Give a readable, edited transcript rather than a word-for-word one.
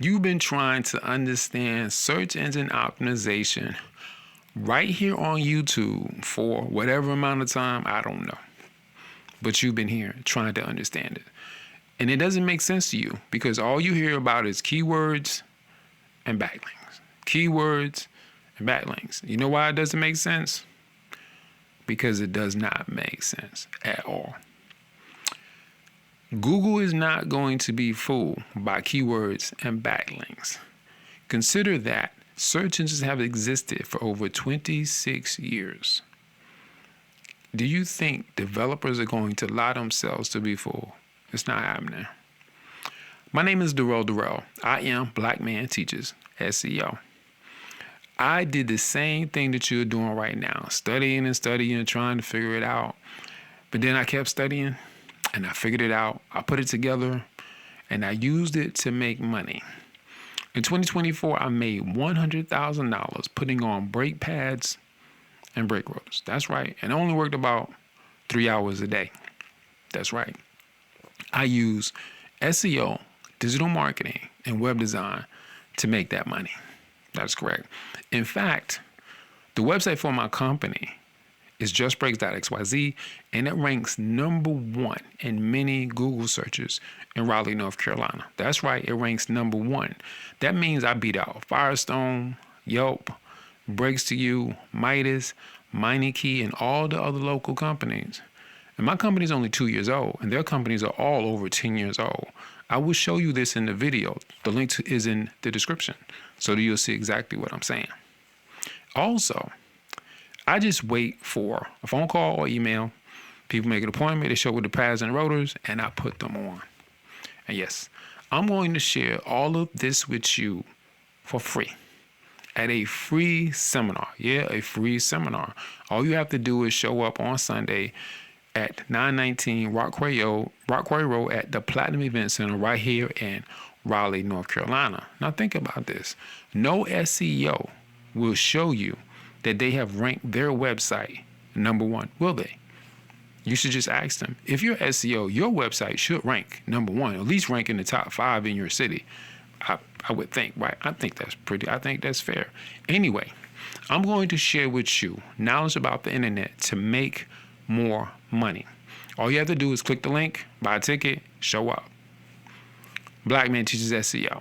You've been trying to understand search engine optimization right here on YouTube for whatever amount of time, I don't know. But you've been here trying to understand it. And it doesn't make sense to you because all you hear about is keywords and backlinks. Keywords and backlinks. You know why it doesn't make sense? Because it does not make sense at all. Google is not going to be fooled by keywords and backlinks. Consider that search engines have existed for over 26 years. Do you think developers are going to allow themselves to be fooled? It's not happening. My name is Darrell. I am Black Man Teaches SEO. I did the same thing that you're doing right now, studying and trying to figure it out. But then I kept studying and I figured it out. I put it together and I used it to make money. In 2024, I made $100,000 putting on brake pads and brake rotors. That's right. And I only worked about 3 hours a day. That's right. I use SEO, digital marketing, and web design to make that money. That's correct. In fact, the website for my company is justbreaks.xyz, and it ranks #1 in many Google searches in Raleigh, North Carolina. That's right, it ranks #1. That means I beat out Firestone, Yelp, Breaks to You, Midas, Meineke, and all the other local companies. And my company is only 2 years old, and their companies are all over 10 years old. I will show you this in the video. The link is in the description, so that you'll see exactly what I'm saying. Also, I just wait for a phone call or email. People make an appointment, they show up with the pads and rotors, and I put them on. And yes, I'm going to share all of this with you for free at a free seminar. Yeah, a free seminar. All you have to do is show up on Sunday at 919 Rock Quarry Road at the Platinum Event Center right here in Raleigh, North Carolina. Now think about this. No SEO will show you that they have ranked their website #1, will they? You should just ask them. If you're SEO, your website should rank #1, at least rank in the top 5 in your city. I would think, right? I think that's fair. Anyway, I'm going to share with you knowledge about the internet to make more money. All you have to do is click the link, buy a ticket, show up. Black Man Teaches SEO.